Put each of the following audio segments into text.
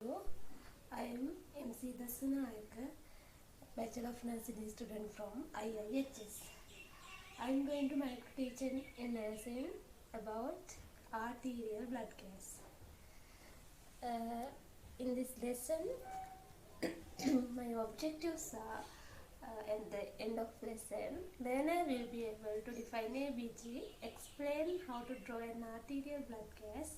Hello, I am MC Dasanayaka, Bachelor of Nursing student from IIHS. I am going to teach a lesson about arterial blood gas. In this lesson, my objectives are at the end of lesson, learner will be able to define ABG, explain how to draw an arterial blood gas,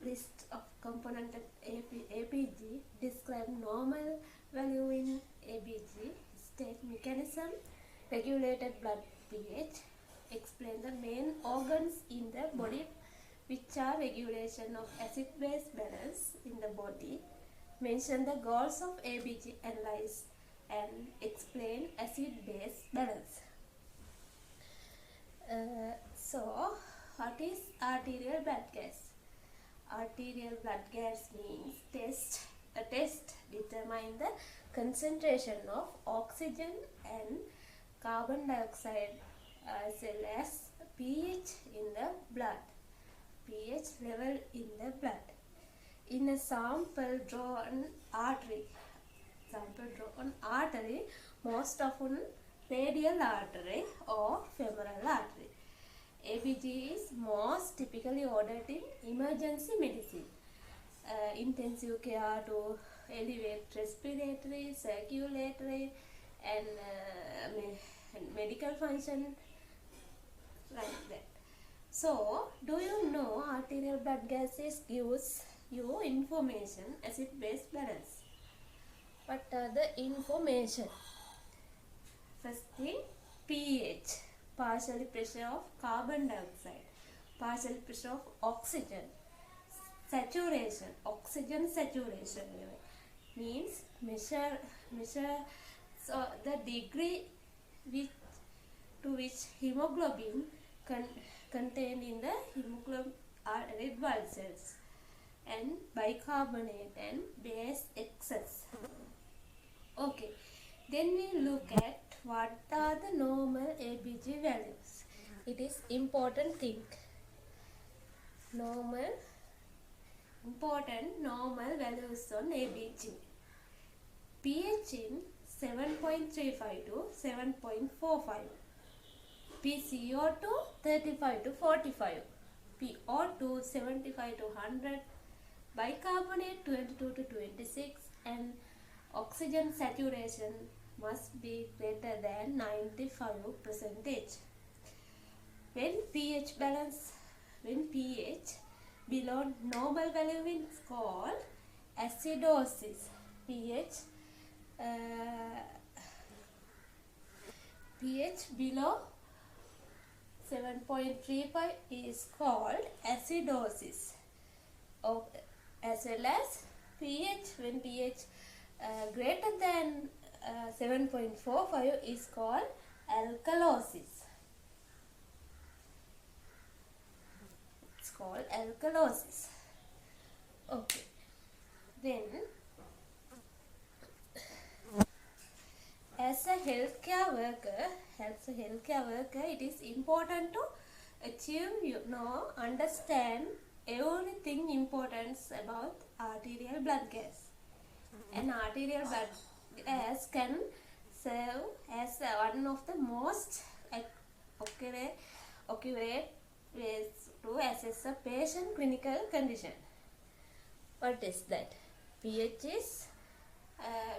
list of component of ABG, describe normal value in ABG, state mechanism, regulated blood pH, explain the main organs in the body which are regulation of acid-base balance in the body, mention the goals of ABG analyze and explain acid-base balance. So, what is arterial blood gas? Arterial blood gas means a test determine the concentration of oxygen and carbon dioxide as well as pH in the blood, pH level in the blood. In a sample drawn artery, most often radial artery or femoral artery. ABG is most typically ordered in emergency medicine, intensive care to elevate respiratory, circulatory and medical function, like that. So, do you know arterial blood gases gives you information acid-base balance? What are the information? First thing, pH, partial pressure of carbon dioxide, partial pressure of oxygen, saturation, oxygen saturation level means measure so the degree to which hemoglobin contained in the hemoglobin red blood cells and bicarbonate and base excess. Okay, then we look at what are the normal ABG values. It is important thing. Important normal values on ABG. pH in 7.35 to 7.45. PCO2 35 to 45. PO2 75 to 100. Bicarbonate 22 to 26 and oxygen saturation must be greater than 95%. When pH below normal value is called acidosis. pH below 7.35 is called acidosis. As well as when pH greater than 7.45 is called alkalosis. It's called alkalosis. Okay. Then, as a healthcare worker, it is important to achieve, understand everything importance about arterial blood gas. An arterial blood gas can serve as one of the most accurate ways to assess a patient clinical condition. What is that? pH is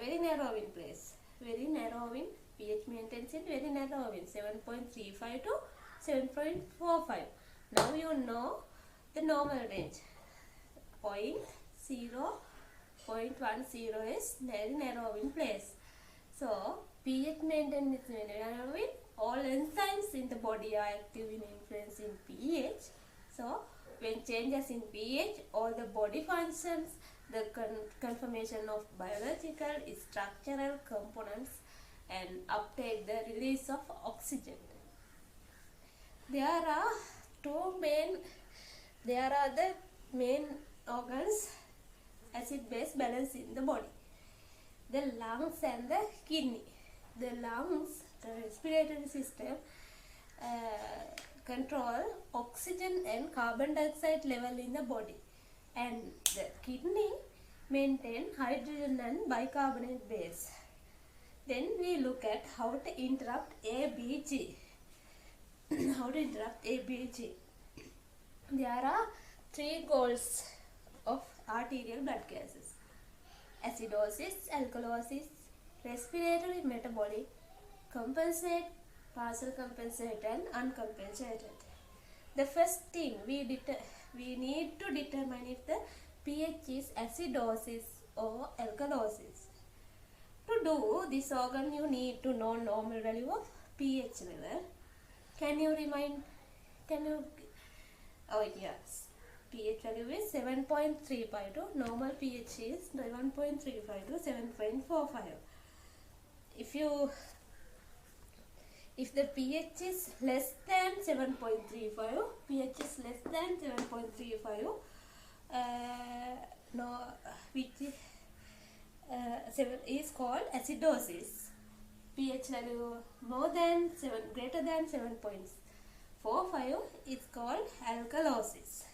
very narrow in place. Very narrow in pH maintains in very narrow in 7.35 to 7.45. Now you know the normal range. 0.10 is very narrow in place. So, pH maintained is very narrow in. All enzymes in the body are active in influencing pH. So, when changes in pH, all the body functions, the conformation of biological, structural components and uptake the release of oxygen. There are the main organs acid-base balance in the body. The lungs and the kidney. The lungs, the respiratory system, control oxygen and carbon dioxide level in the body. and the kidney maintain hydrogen and bicarbonate base. Then we look at how to interrupt ABG. How to interrupt ABG. There are three goals of arterial blood gases: acidosis, alkalosis, respiratory metabolic, compensate, partial compensate and uncompensated. The first thing we need to determine if the pH is acidosis or alkalosis. To do this organ, you need to know normal value of pH level. Oh yes, pH value is 7.35 to normal pH is 1.35 to 7.45. If the pH is less than 7.35, pH is less than 7.35, is called acidosis. pH value greater than 7.45 is called alkalosis.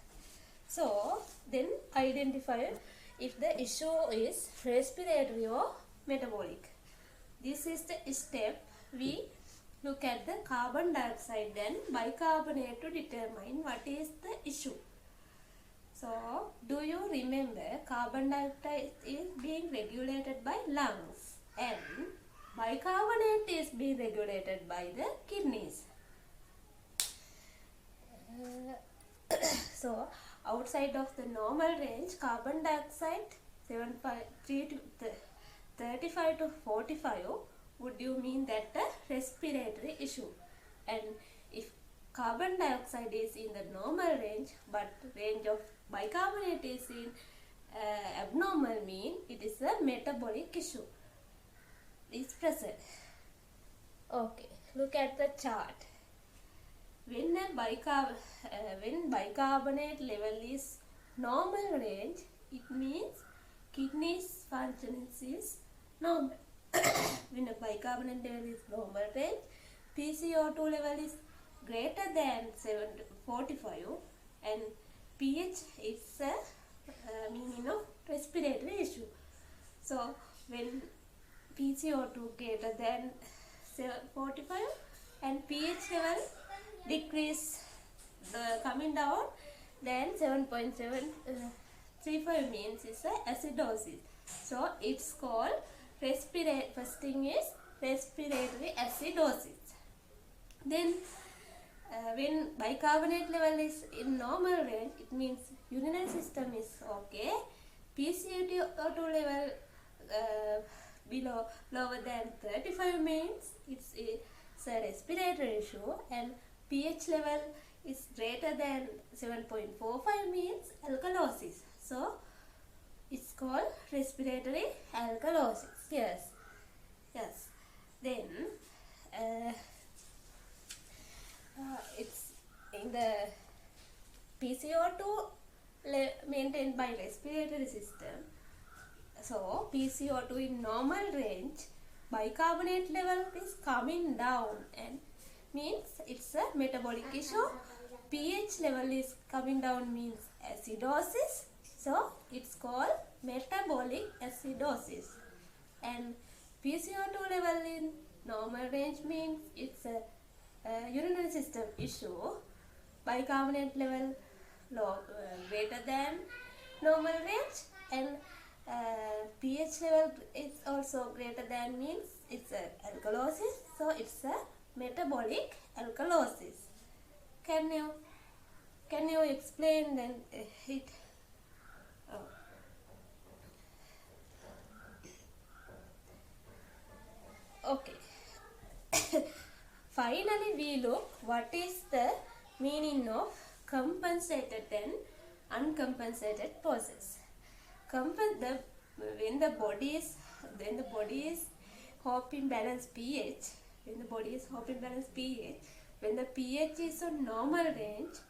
So then identify if the issue is respiratory or metabolic. This is the step we look at the carbon dioxide and bicarbonate to determine what is the issue. So, do you remember carbon dioxide is being regulated by lungs and bicarbonate is being regulated by the kidneys. So, outside of the normal range, carbon dioxide 35 to 45 would you mean that the respiratory issue, and if carbon dioxide is in the normal range but range of bicarbonate is in abnormal, mean it is a metabolic issue is present. Okay, look at the chart. When bicarbonate level is normal range, it means kidneys function is normal. When a bicarbonate level is normal range, PCO2 level is greater than 745 and pH is a meaning of respiratory issue. So when PCO2 greater than 745 and pH level decrease coming down, then 7.735 means it's a acidosis. So it's called first thing is respiratory acidosis. Then when bicarbonate level is in normal range, it means urinary system is okay. PCO2 level lower than 35 means it's a respiratory issue, and pH level is greater than 7.45 means alkalosis. So it's called respiratory alkalosis. Yes. Then it's in the PCO2 maintained by respiratory system. So PCO2 in normal range, bicarbonate level is coming down and means it's a metabolic issue. pH level is coming down means acidosis. So it's called metabolic acidosis. And PCO2 level in normal range means it's a urinary system issue. Bicarbonate level greater than normal range, and pH level is also greater than means it's a alkalosis. So it's a metabolic alkalosis. Can you explain then it? Okay. Finally, we look what is the meaning of compensated and uncompensated process. When the body is hopping balance pH, when the pH is on normal range,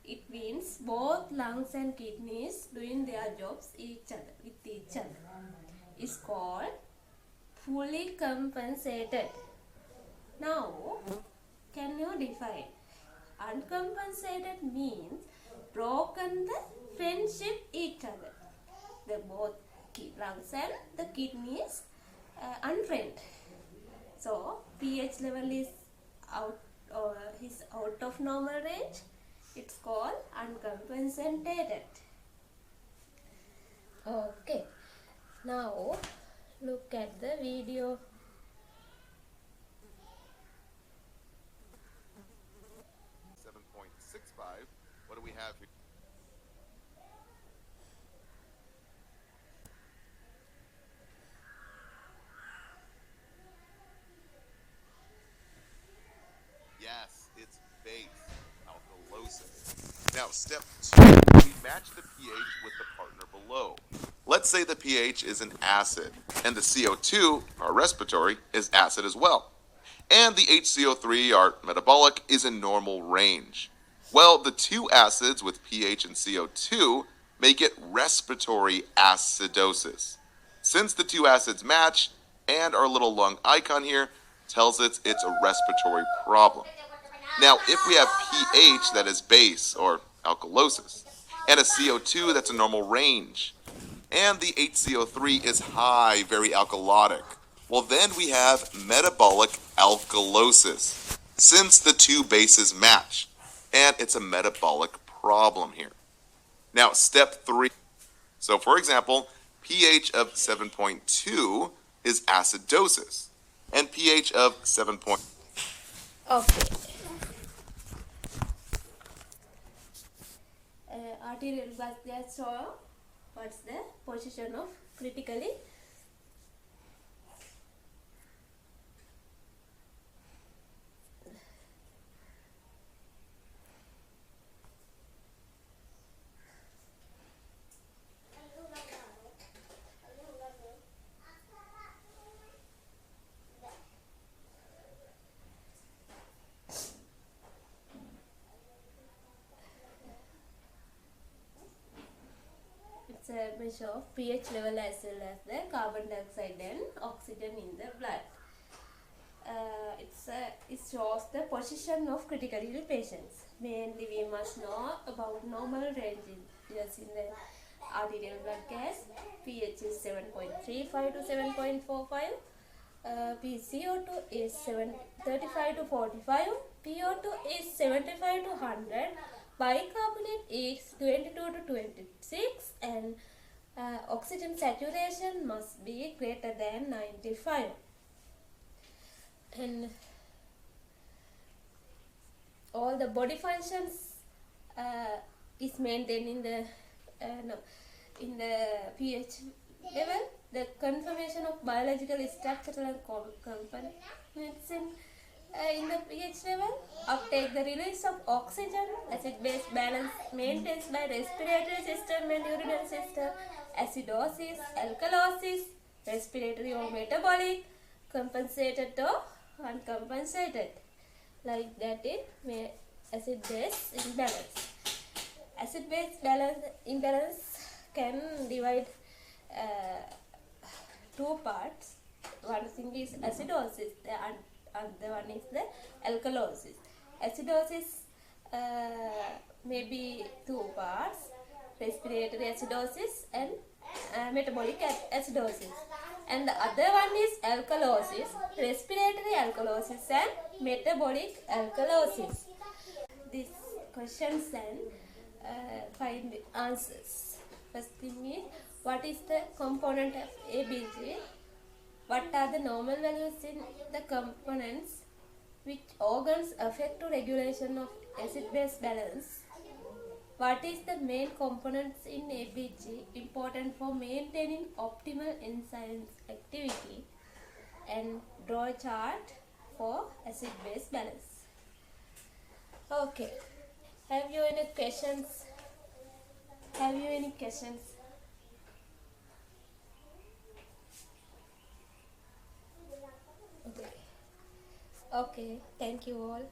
it means both lungs and kidneys doing their jobs with each other. It's called fully compensated. Now, can you define? Uncompensated means broken the friendship each other. The both lungs and the kidneys unfriend. So pH level is out of normal range. It's called uncompensated. Okay. Now look at the video. What do we have here? Yes, it's base, alkalosis. Now, step 2, we match the pH with the partner below. Let's say the pH is an acid, and the CO2, our respiratory, is acid as well. And the HCO3, our metabolic, is in normal range. Well, the two acids with pH and CO2 make it respiratory acidosis. Since the two acids match, and our little lung icon here tells us it's a respiratory problem. Now, if we have pH that is base, or alkalosis, and a CO2 that's a normal range, and the HCO3 is high, very alkalotic, well, then we have metabolic alkalosis, since the two bases match, and it's a metabolic problem here. Now, step 3. So, for example, pH of 7.2 is acidosis, and pH of 7. Okay. Arterial blood gas, so what's the position of critically? It's a measure of pH level as well as the carbon dioxide and oxygen in the blood. It shows the position of critically ill patients. Mainly we must know about normal ranges in the arterial blood gas. pH is 7.35 to 7.45. PCO2 is 35 to 45. PO2 is 75 to 100. Bicarbonate is 22 to 26, and oxygen saturation must be greater than 95. And all the body functions is maintained in the pH level. The confirmation of biological, structural and components in the pH level. Uptake, the release of oxygen, acid-base balance maintains by respiratory system and urinary system. Acidosis, alkalosis, respiratory or metabolic, compensated or uncompensated. Like that in acid-base imbalance. Acid-base imbalance can divide two parts. One thing is acidosis, the other one is the alkalosis. Acidosis may be two parts: respiratory acidosis and metabolic acidosis. And the other one is alkalosis, respiratory alkalosis and metabolic alkalosis. These questions and find the answers. First thing is, what is the component of ABG? What are the normal values in the components? Which organs affect to regulation of acid-base balance? What is the main components in ABG important for maintaining optimal enzyme activity? And draw a chart for acid-base balance. Okay. Have you any questions? Okay. Thank you all.